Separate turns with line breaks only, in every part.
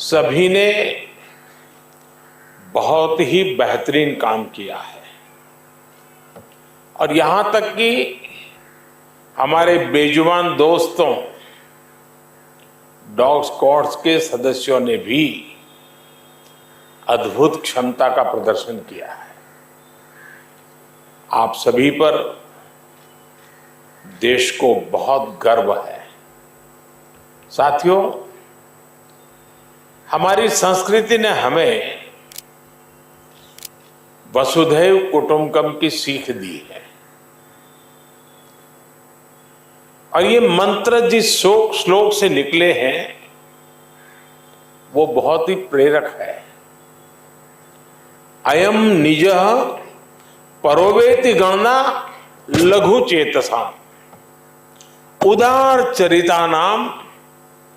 सभी ने बहुत ही बेहतरीन काम किया है और यहां तक कि हमारे बेजुबान दोस्तों डॉग स्क्वाड्स के सदस्यों ने भी अद्भुत क्षमता का प्रदर्शन किया है। आप सभी पर देश को बहुत गर्व है। साथियों, हमारी संस्कृति ने हमें वसुधैव कुटुंबकम की सीख दी है और ये मंत्र जिस श्लोक से निकले हैं वो बहुत ही प्रेरक है। अयम निजः परोवेति गणना लघु चेतसा उदार चरिता नाम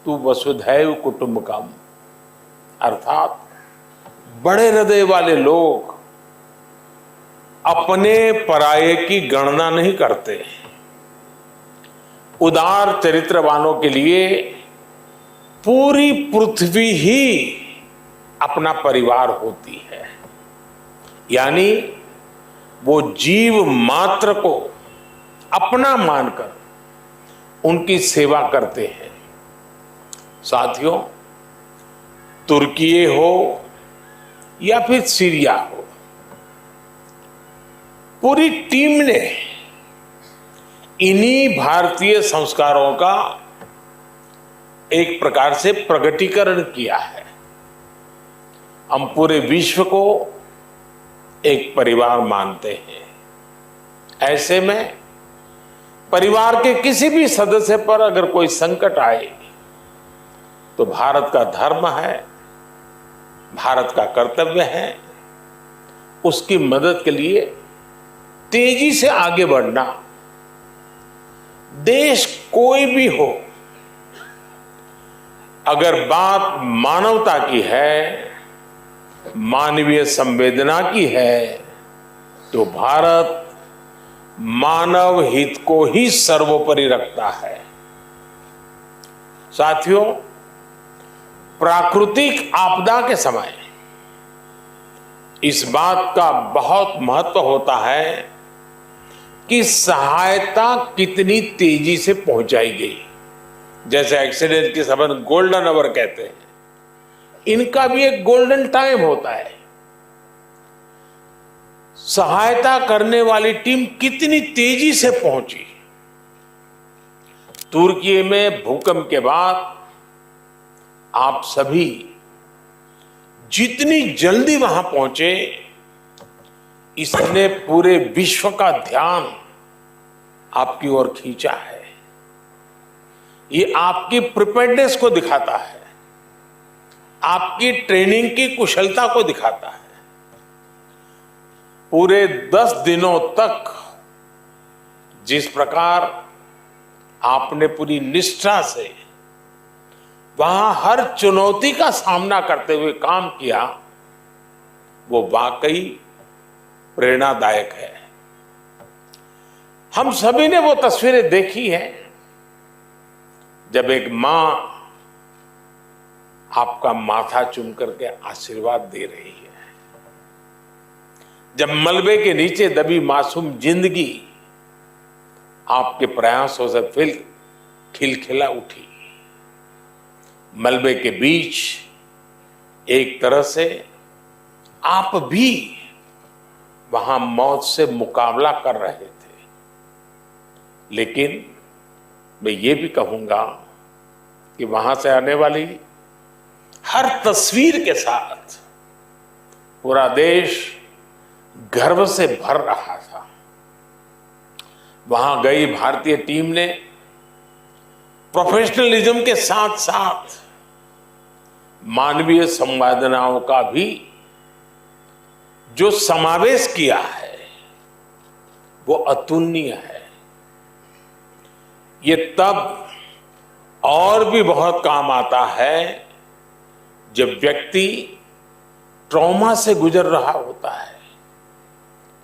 तू वसुधैव कुटुंबकम। अर्थात बड़े हृदय वाले लोग अपने पराये की गणना नहीं करते। उदार चरित्र वालों के लिए पूरी पृथ्वी ही अपना परिवार होती है, यानी वो जीव मात्र को अपना मानकर उनकी सेवा करते हैं। साथियों, तुर्की हो या फिर सीरिया हो, पूरी टीम ने इन्हीं भारतीय संस्कारों का एक प्रकार से प्रकटीकरण किया है। हम पूरे विश्व को एक परिवार मानते हैं। ऐसे में परिवार के किसी भी सदस्य पर अगर कोई संकट आए तो भारत का धर्म है, भारत का कर्तव्य है उसकी मदद के लिए तेजी से आगे बढ़ना। देश कोई भी हो, अगर बात मानवता की है, मानवीय संवेदना की है, तो भारत मानव हित को ही सर्वोपरि रखता है। साथियों, प्राकृतिक आपदा के समय इस बात का बहुत महत्व होता है कि सहायता कितनी तेजी से पहुंचाई गई। जैसे एक्सीडेंट के समय गोल्डन आवर कहते हैं, इनका भी एक गोल्डन टाइम होता है। सहायता करने वाली टीम कितनी तेजी से पहुंची। तुर्की में भूकंप के बाद आप सभी जितनी जल्दी वहां पहुंचे, इसने पूरे विश्व का ध्यान आपकी ओर खींचा है। ये आपकी प्रिपेयर्डनेस को दिखाता है, आपकी ट्रेनिंग की कुशलता को दिखाता है। पूरे 10 दिनों तक जिस प्रकार आपने पूरी निष्ठा से वहां हर चुनौती का सामना करते हुए काम किया, वो वाकई प्रेरणादायक है। हम सभी ने वो तस्वीरें देखी हैं जब एक मां आपका माथा चूम करके आशीर्वाद दे रही है, जब मलबे के नीचे दबी मासूम जिंदगी आपके प्रयासों से फिर खिलखिला उठी। मलबे के बीच एक तरह से आप भी वहां मौत से मुकाबला कर रहे थे, लेकिन मैं ये भी कहूंगा कि वहां से आने वाली हर तस्वीर के साथ पूरा देश गर्व से भर रहा था। वहां गई भारतीय टीम ने प्रोफेशनलिज्म के साथ साथ मानवीय संवेदनाओं का भी जो समावेश किया है वो अतुलनीय है। ये तब और भी बहुत काम आता है जब व्यक्ति ट्रॉमा से गुजर रहा होता है,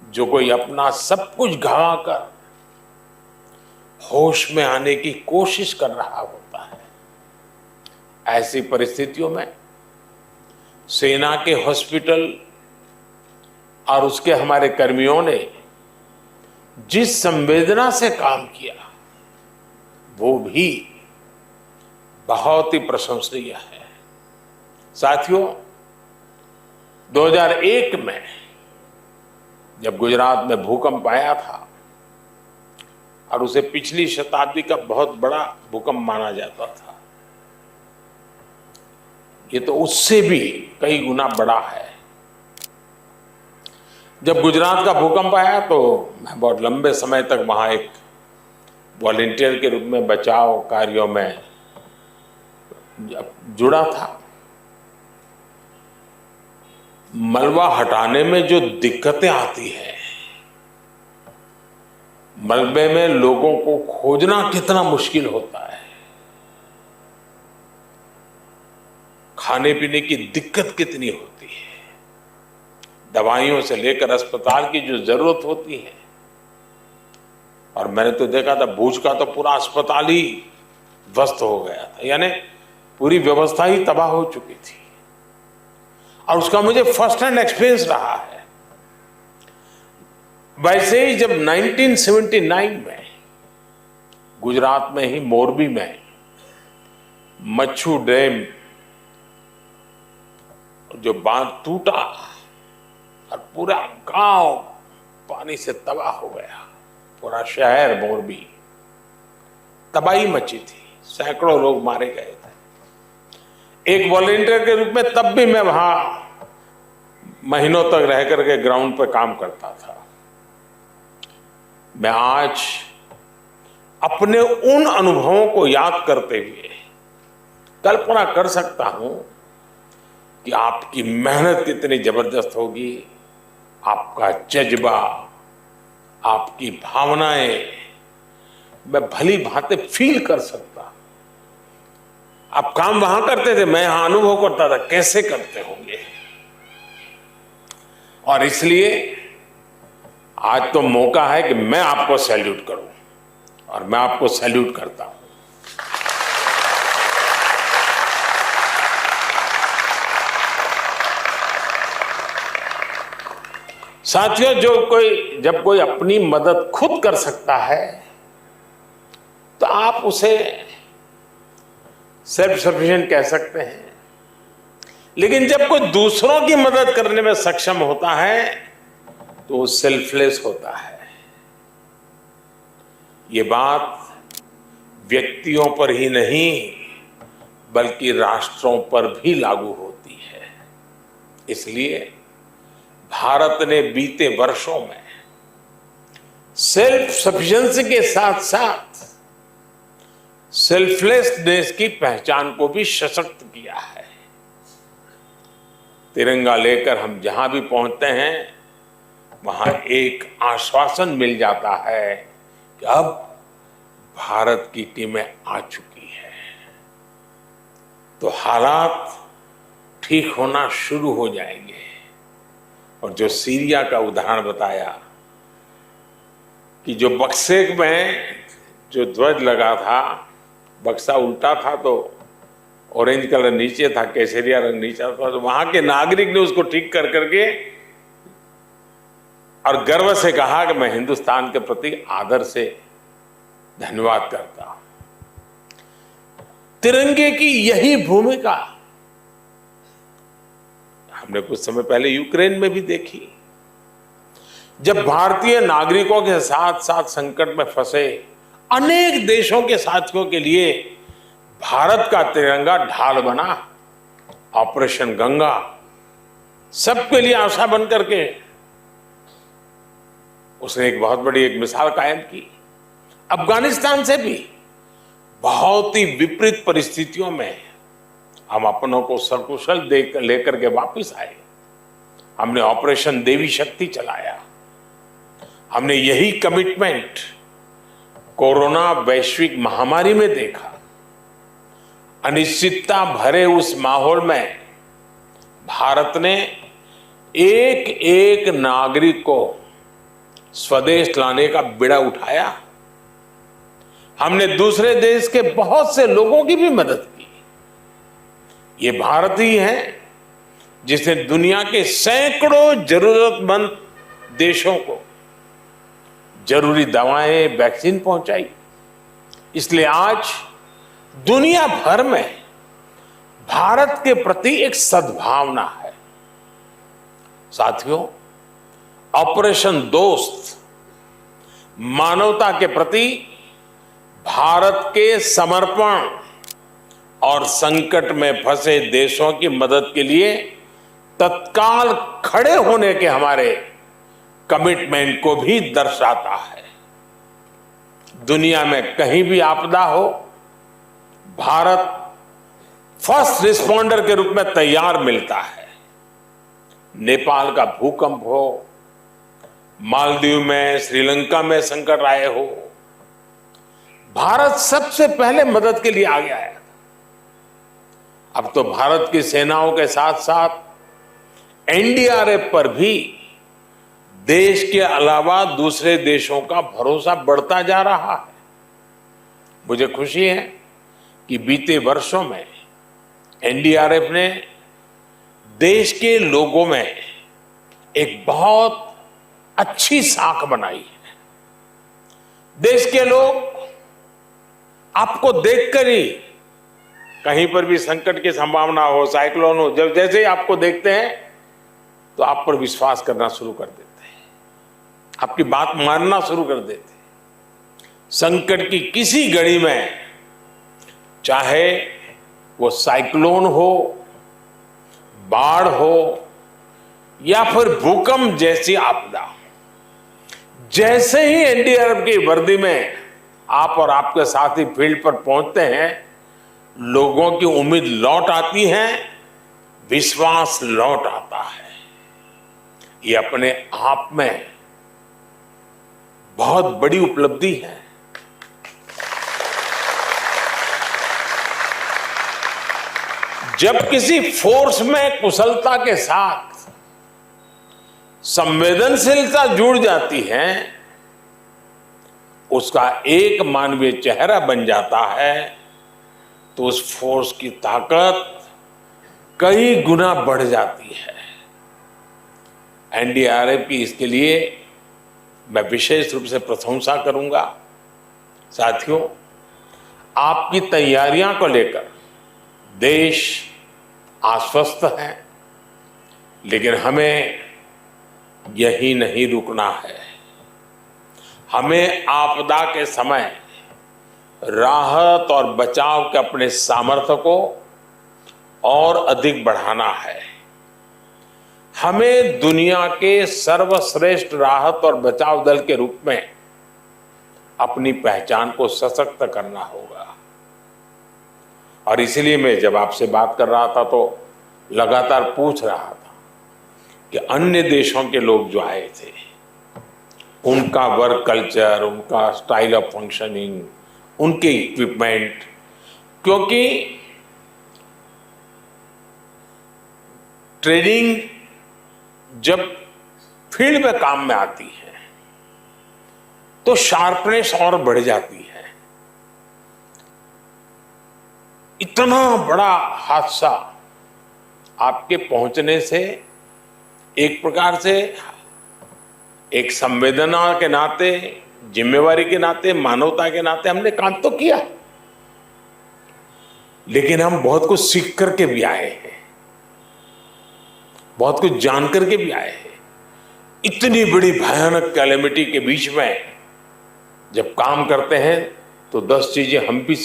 जो कोई अपना सब कुछ गंवाकर होश में आने की कोशिश कर रहा होता है। ऐसी परिस्थितियों में सेना के हॉस्पिटल और उसके हमारे कर्मियों ने जिस संवेदना से काम किया वो भी बहुत ही प्रशंसनीय है। साथियों, 2001 में जब गुजरात में भूकंप आया था और उसे पिछली शताब्दी का बहुत बड़ा भूकंप माना जाता था, ये तो उससे भी कई गुना बड़ा है। जब गुजरात का भूकंप आया तो मैं बहुत लंबे समय तक वहां एक वॉलंटियर के रूप में बचाव कार्यों में जुड़ा था। मलबा हटाने में जो दिक्कतें आती हैं, मलबे में लोगों को खोजना कितना मुश्किल होता है, खाने पीने की दिक्कत कितनी होती है, दवाइयों से लेकर अस्पताल की जो जरूरत होती है। और मैंने तो देखा था भुज का तो पूरा अस्पताल ही ध्वस्त हो गया था, यानी पूरी व्यवस्था ही तबाह हो चुकी थी। और उसका मुझे फर्स्ट हैंड एक्सपीरियंस रहा है। वैसे ही जब 1979 में गुजरात में ही मोरबी में मच्छू डैम जो बांध टूटा और पूरा गांव पानी से तबाह हो गया, पूरा शहर मोरबी तबाही मची थी, सैकड़ों लोग मारे गए थे। एक वॉलंटियर के रूप में तब भी मैं वहां महीनों तक रह करके ग्राउंड पर काम करता था। मैं आज अपने उन अनुभवों को याद करते हुए कल्पना कर सकता हूं कि आपकी मेहनत कितनी जबरदस्त होगी, आपका जज्बा, आपकी भावनाएं मैं भली भांति फील कर सकता। आप काम वहां करते थे, मैं यहां अनुभव करता था कैसे करते होंगे। और इसलिए आज तो मौका है कि मैं आपको सैल्यूट करूं, और मैं आपको सैल्यूट करता हूं। साथियों, जब कोई अपनी मदद खुद कर सकता है तो आप उसे सेल्फ सफिशिएंट कह सकते हैं, लेकिन जब कोई दूसरों की मदद करने में सक्षम होता है तो वो सेल्फलेस होता है। ये बात व्यक्तियों पर ही नहीं बल्कि राष्ट्रों पर भी लागू होती है। इसलिए भारत ने बीते वर्षों में सेल्फ सफिशिएंसी के साथ साथ सेल्फलेसनेस की पहचान को भी सशक्त किया है। तिरंगा लेकर हम जहां भी पहुंचते हैं वहां एक आश्वासन मिल जाता है कि अब भारत की टीमें आ चुकी है, तो हालात ठीक होना शुरू हो जाएंगे। और जो सीरिया का उदाहरण बताया कि जो बक्से में जो ध्वज लगा था, बक्सा उल्टा था तो ऑरेंज कलर नीचे था, केसरिया रंग नीचे था, तो वहां के नागरिक ने उसको ठीक कर करके और गर्व से कहा कि मैं हिंदुस्तान के प्रति आदर से धन्यवाद करता हूं। तिरंगे की यही भूमिका हमने कुछ समय पहले यूक्रेन में भी देखी। जब भारतीय नागरिकों के साथ साथ संकट में फंसे अनेक देशों के साथियों के लिए भारत का तिरंगा ढाल बना, ऑपरेशन गंगा सबके लिए आशा बन करके उसने एक बहुत बड़ी एक मिसाल कायम की। अफगानिस्तान से भी बहुत ही विपरीत परिस्थितियों में हम अपनों को सकुशल लेकर के वापस आए। हमने ऑपरेशन देवी शक्ति चलाया। हमने यही कमिटमेंट कोरोना वैश्विक महामारी में देखा। अनिश्चितता भरे उस माहौल में भारत ने एक एक नागरिक को स्वदेश लाने का बीड़ा उठाया। हमने दूसरे देश के बहुत से लोगों की भी मदद की। ये भारत ही है जिसने दुनिया के सैकड़ों जरूरतमंद देशों को जरूरी दवाएं, वैक्सीन पहुंचाई। इसलिए आज दुनिया भर में भारत के प्रति एक सद्भावना है। साथियों, ऑपरेशन दोस्त मानवता के प्रति भारत के समर्पण और संकट में फंसे देशों की मदद के लिए तत्काल खड़े होने के हमारे कमिटमेंट को भी दर्शाता है। दुनिया में कहीं भी आपदा हो, भारत फर्स्ट रिस्पॉन्डर के रूप में तैयार मिलता है। नेपाल का भूकंप हो, मालदीव में, श्रीलंका में संकट आए हो, भारत सबसे पहले मदद के लिए आगे आया। अब तो भारत की सेनाओं के साथ साथ एनडीआरएफ पर भी देश के अलावा दूसरे देशों का भरोसा बढ़ता जा रहा है। मुझे खुशी है कि बीते वर्षों में एनडीआरएफ ने देश के लोगों में एक बहुत अच्छी साख बनाई है। देश के लोग आपको देखकर ही, कहीं पर भी संकट की संभावना हो, साइक्लोन हो, जब जैसे ही आपको देखते हैं तो आप पर विश्वास करना शुरू कर देते हैं, आपकी बात मानना शुरू कर देते हैं। संकट की किसी घड़ी में, चाहे वो साइक्लोन हो, बाढ़ हो या फिर भूकंप जैसी आपदा, जैसे ही एनडीआरएफ की वर्दी में आप और आपके साथी फील्ड पर पहुंचते हैं, लोगों की उम्मीद लौट आती है, विश्वास लौट आता है। ये अपने आप में बहुत बड़ी उपलब्धि है। जब किसी फोर्स में कुशलता के साथ संवेदनशीलता जुड़ जाती है, उसका एक मानवीय चेहरा बन जाता है, तो उस फोर्स की ताकत कई गुना बढ़ जाती है। एनडीआरएफ की इसके लिए मैं विशेष रूप से प्रशंसा करूंगा। साथियों, आपकी तैयारियां को लेकर देश आश्वस्त है, लेकिन हमें यही नहीं रुकना है। हमें आपदा के समय राहत और बचाव के अपने सामर्थ्य को और अधिक बढ़ाना है। हमें दुनिया के सर्वश्रेष्ठ राहत और बचाव दल के रूप में अपनी पहचान को सशक्त करना होगा। और इसलिए मैं जब आपसे बात कर रहा था तो लगातार पूछ रहा था कि अन्य देशों के लोग जो आए थे, उनका वर्क कल्चर, उनका स्टाइल ऑफ फंक्शनिंग, उनके इक्विपमेंट, क्योंकि ट्रेनिंग जब फील्ड में काम में आती है तो शार्पनेस और बढ़ जाती है। इतना बड़ा हादसा आपके पहुंचने से एक प्रकार से, एक संवेदना के नाते, जिम्मेवारी के नाते, मानवता के नाते हमने काम तो किया, लेकिन हम बहुत कुछ सीख करके भी आए हैं, बहुत कुछ जान करके भी आए हैं। इतनी बड़ी भयानक कैलेमिटी के बीच में जब काम करते हैं तो 10 चीजें हम भी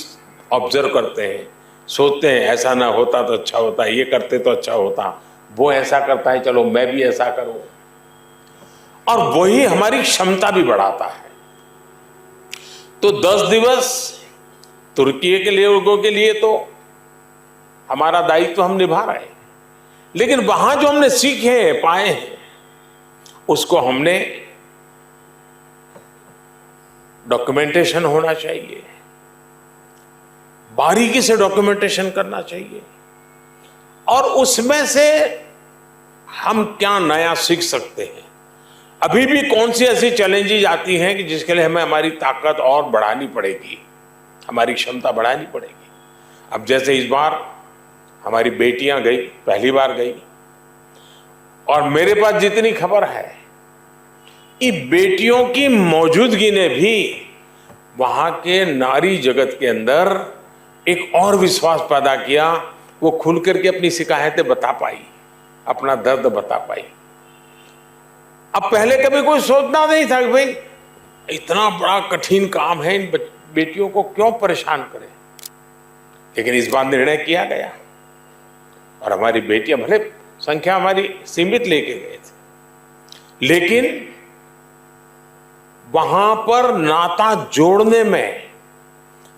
ऑब्जर्व करते हैं, सोचते हैं ऐसा ना होता तो अच्छा होता, ये करते तो अच्छा होता, वो ऐसा करता है, चलो मैं भी ऐसा करूं। और वही हमारी क्षमता भी बढ़ाता है। तो 10 दिवस तुर्की के लिए, लोगों के लिए तो हमारा दायित्व हम निभा रहे हैं, लेकिन वहां जो हमने सीखे हैं, पाए हैं, उसको हमने डॉक्यूमेंटेशन होना चाहिए, बारीकी से डॉक्यूमेंटेशन करना चाहिए, और उसमें से हम क्या नया सीख सकते हैं। अभी भी कौन सी ऐसी चैलेंजेस आती हैं कि जिसके लिए हमें हमारी ताकत और बढ़ानी पड़ेगी, हमारी क्षमता बढ़ानी पड़ेगी। अब जैसे इस बार हमारी बेटियां गई, पहली बार गई, और मेरे पास जितनी खबर है, ये बेटियों की मौजूदगी ने भी वहां के नारी जगत के अंदर एक और विश्वास पैदा किया। वो खुल करके अपनी शिकायतें बता पाई, अपना दर्द बता पाई। अब पहले कभी कोई सोचना नहीं था कि भाई इतना बड़ा कठिन काम है, इन बेटियों को क्यों परेशान करें, लेकिन इस बार निर्णय किया गया और हमारी बेटियां, भले संख्या हमारी सीमित लेके गए थे, लेकिन वहां पर नाता जोड़ने में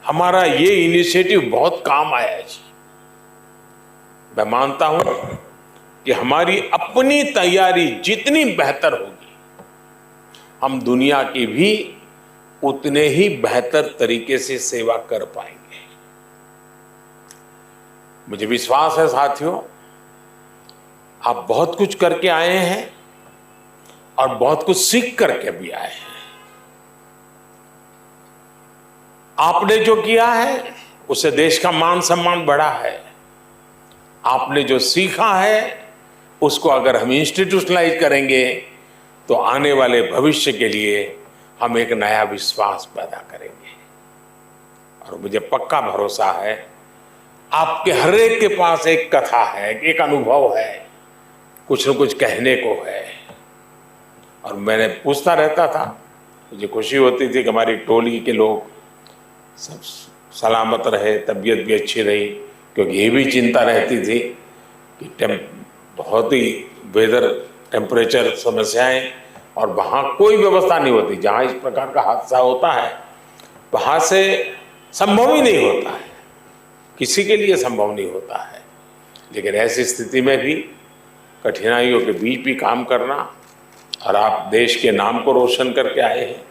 हमारा ये इनिशिएटिव बहुत काम आया जी। मैं मानता हूं कि हमारी अपनी तैयारी जितनी बेहतर होगी, हम दुनिया की भी उतने ही बेहतर तरीके से सेवा कर पाएंगे। मुझे विश्वास है साथियों, आप बहुत कुछ करके आए हैं और बहुत कुछ सीख करके भी आए हैं। आपने जो किया है उससे देश का मान सम्मान बढ़ा है। आपने जो सीखा है उसको अगर हम इंस्टीट्यूशनलाइज करेंगे तो आने वाले भविष्य के लिए हम एक नया विश्वास पैदा करेंगे। और मुझे पक्का भरोसा है आपके हर एक के पास एक कथा है, एक अनुभव है, कुछ न कुछ कहने को है। और मैंने पूछता रहता था, मुझे खुशी होती थी कि हमारी टोली के लोग सब सलामत रहे, तबीयत भी अच्छी रही, क्योंकि ये भी चिंता रहती थी कि बहुत ही वेदर टेम्परेचर समस्याएं, और वहाँ कोई व्यवस्था नहीं होती। जहाँ इस प्रकार का हादसा होता है वहाँ से संभव ही नहीं होता है, किसी के लिए संभव नहीं होता है। लेकिन ऐसी स्थिति में भी कठिनाइयों के बीच भी काम करना, और आप देश के नाम को रोशन करके आए हैं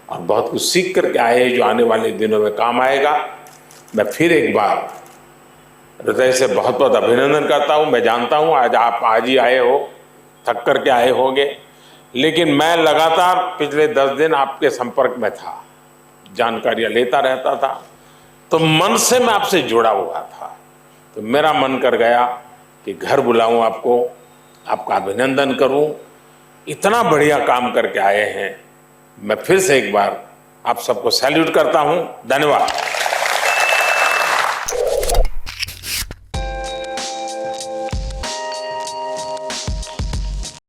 और बहुत कुछ सीख करके आए हैं जो आने वाले दिनों में काम आएगा। मैं फिर एक बार हृदय से बहुत बहुत अभिनंदन करता हूं। मैं जानता हूं आज आप ही आए हो, थक करके आए होंगे, लेकिन मैं लगातार पिछले 10 दिन आपके संपर्क में था, जानकारियां लेता रहता था, तो मन से मैं आपसे जुड़ा हुआ था। तो मेरा मन कर गया कि घर बुलाऊं आपको, आपका अभिनंदन करूं। इतना बढ़िया काम करके आए हैं। मैं फिर से एक बार आप सबको सैल्यूट करता हूं। धन्यवाद।